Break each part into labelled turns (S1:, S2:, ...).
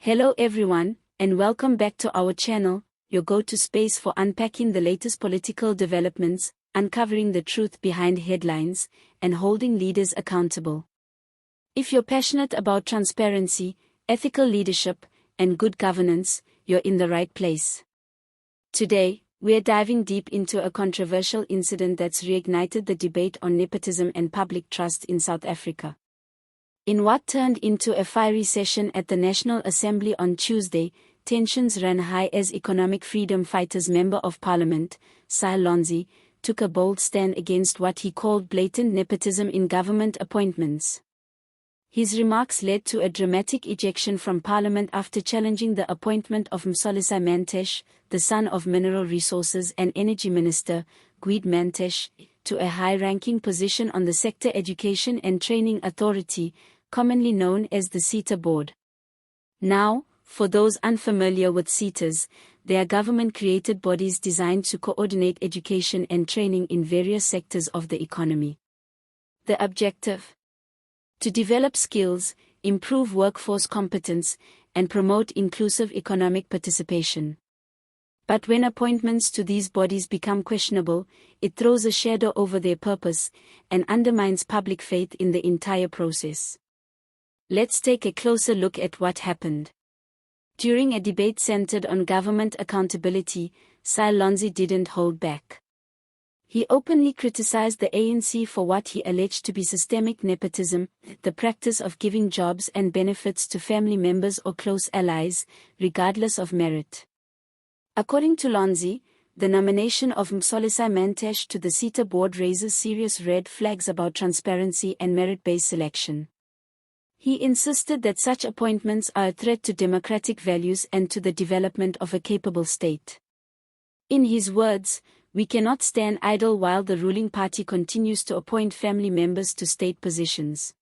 S1: Hello everyone, and welcome back to our channel, your go-to space for unpacking the latest political developments, uncovering the truth behind headlines, and holding leaders accountable. If you're passionate about transparency, ethical leadership, and good governance, you're in the right place. Today, we're diving deep into a controversial incident that's reignited the debate on nepotism and public trust in South Africa. In what turned into a fiery session at the National Assembly on Tuesday, tensions ran high as Economic Freedom Fighters Member of Parliament, Cyril Ramaphosa, took a bold stand against what he called blatant nepotism in government appointments. His remarks led to a dramatic ejection from Parliament after challenging the appointment of Msolisa Mantashe, the son of Mineral Resources and Energy Minister, Julius Mantashe, to a high-ranking position on the Sector Education and Training Authority, commonly known as the SETA board. Now, for those unfamiliar with SETAs, they are government-created bodies designed to coordinate education and training in various sectors of the economy. The objective? To develop skills, improve workforce competence, and promote inclusive economic participation. But when appointments to these bodies become questionable, it throws a shadow over their purpose and undermines public faith in the entire process. Let's take a closer look at what happened. During a debate centered on government accountability, Cyril Ramaphosa didn't hold back. He openly criticized the ANC for what he alleged to be systemic nepotism, the practice of giving jobs and benefits to family members or close allies, regardless of merit. According to Ramaphosa, the nomination of Msolisa Mantashe to the SETA board raises serious red flags about transparency and merit-based selection. He insisted that such appointments are a threat to democratic values and to the development of a capable state. In his words, "We cannot stand idle while the ruling party continues to appoint family members to state positions."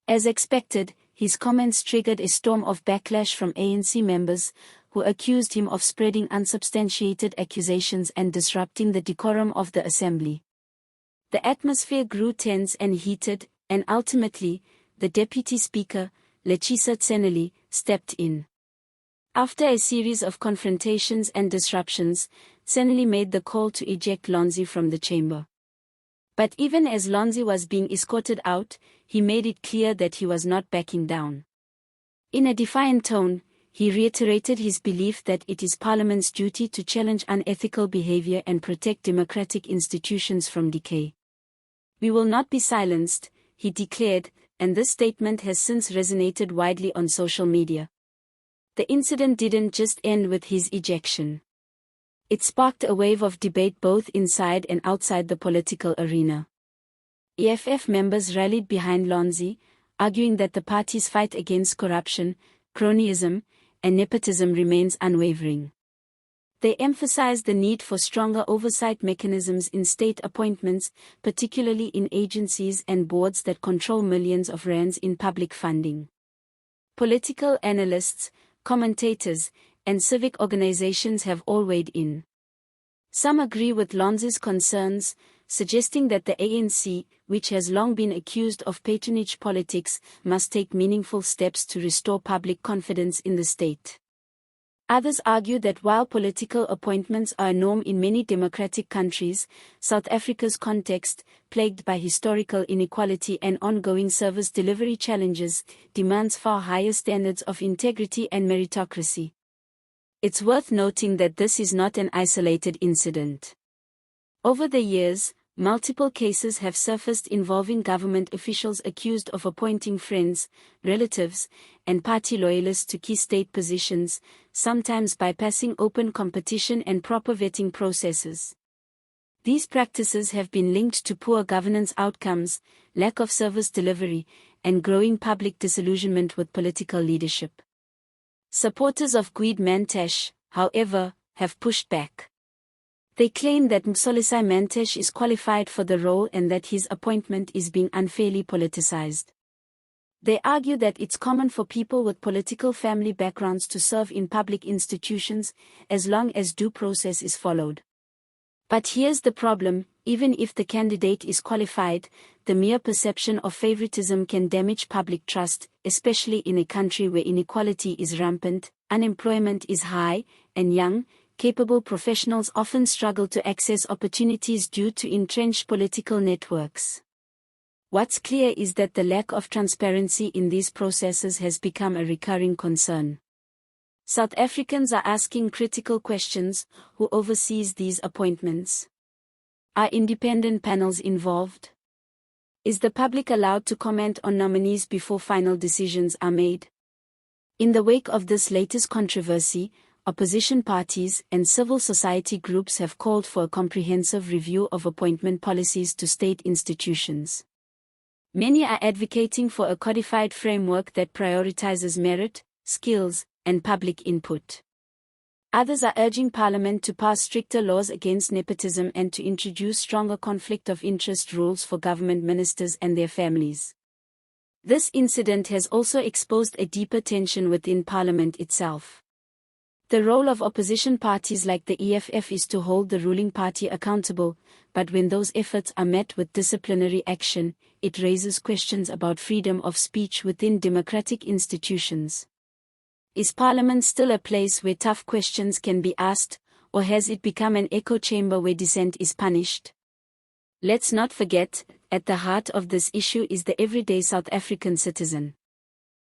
S1: As expected, his comments triggered a storm of backlash from ANC members, who accused him of spreading unsubstantiated accusations and disrupting the decorum of the assembly. The atmosphere grew tense and heated, and ultimately, the Deputy Speaker, Lechisa Tseneli, stepped in. After a series of confrontations and disruptions, Tseneli made the call to eject Ramaphosa from the chamber. But even as Ramaphosa was being escorted out, he made it clear that he was not backing down. In a defiant tone, he reiterated his belief that it is Parliament's duty to challenge unethical behavior and protect democratic institutions from decay. "We will not be silenced," he declared, and this statement has since resonated widely on social media. The incident didn't just end with his ejection. It sparked a wave of debate both inside and outside the political arena. EFF members rallied behind Ramaphosa, arguing that the party's fight against corruption, cronyism, and nepotism remains unwavering. They emphasized the need for stronger oversight mechanisms in state appointments, particularly in agencies and boards that control millions of rands in public funding. Political analysts, commentators, and civic organizations have all weighed in. Some agree with Ramaphosa's concerns, suggesting that the ANC, which has long been accused of patronage politics, must take meaningful steps to restore public confidence in the state. Others argue that while political appointments are a norm in many democratic countries, South Africa's context, plagued by historical inequality and ongoing service delivery challenges, demands far higher standards of integrity and meritocracy. It's worth noting that this is not an isolated incident. Over the years, multiple cases have surfaced involving government officials accused of appointing friends, relatives, and party loyalists to key state positions, sometimes bypassing open competition and proper vetting processes. These practices have been linked to poor governance outcomes, lack of service delivery, and growing public disillusionment with political leadership. Supporters of Julius Mantashe, however, have pushed back. They claim that Msolisa Mantashe is qualified for the role and that his appointment is being unfairly politicized. They argue that it's common for people with political family backgrounds to serve in public institutions, as long as due process is followed. But here's the problem: even if the candidate is qualified, the mere perception of favoritism can damage public trust, especially in a country where inequality is rampant, unemployment is high, and young, capable professionals often struggle to access opportunities due to entrenched political networks. What's clear is that the lack of transparency in these processes has become a recurring concern. South Africans are asking critical questions: who oversees these appointments? Are independent panels involved? Is the public allowed to comment on nominees before final decisions are made? In the wake of this latest controversy, opposition parties and civil society groups have called for a comprehensive review of appointment policies to state institutions. Many are advocating for a codified framework that prioritizes merit, skills, and public input. Others are urging Parliament to pass stricter laws against nepotism and to introduce stronger conflict of interest rules for government ministers and their families. This incident has also exposed a deeper tension within Parliament itself. The role of opposition parties like the EFF is to hold the ruling party accountable, but when those efforts are met with disciplinary action, it raises questions about freedom of speech within democratic institutions. Is Parliament still a place where tough questions can be asked, or has it become an echo chamber where dissent is punished? Let's not forget, at the heart of this issue is the everyday South African citizen.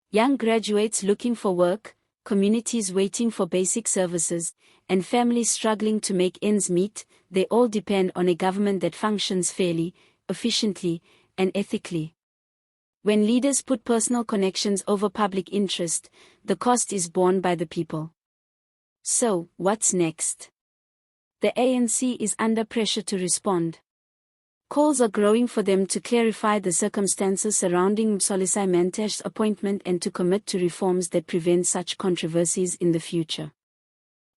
S1: Young graduates looking for work, communities waiting for basic services, and families struggling to make ends meet. They all depend on a government that functions fairly, efficiently, and ethically. When leaders put personal connections over public interest, the cost is borne by the people. So, what's next? The ANC is under pressure to respond. Calls are growing for them to clarify the circumstances surrounding Msolisai Mantash's appointment and to commit to reforms that prevent such controversies in the future.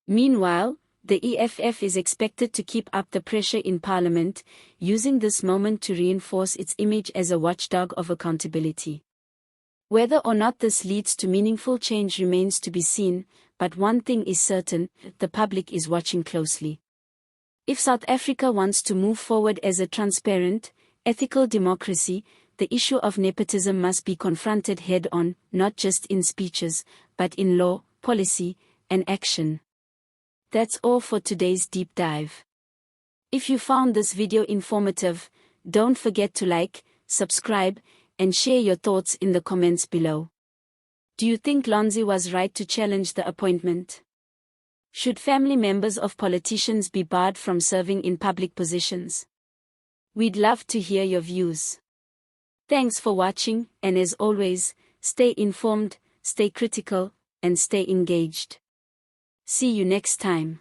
S1: Meanwhile, the EFF is expected to keep up the pressure in Parliament, using this moment to reinforce its image as a watchdog of accountability. Whether or not this leads to meaningful change remains to be seen, but one thing is certain: the public is watching closely. If South Africa wants to move forward as a transparent, ethical democracy, the issue of nepotism must be confronted head-on, not just in speeches, but in law, policy, and action. That's all for today's deep dive. If you found this video informative, don't forget to like, subscribe, and share your thoughts in the comments below. Do you think Lonzi was right to challenge the appointment? Should family members of politicians be barred from serving in public positions? We'd love to hear your views. Thanks for watching, and as always, stay informed, stay critical, and stay engaged. See you next time.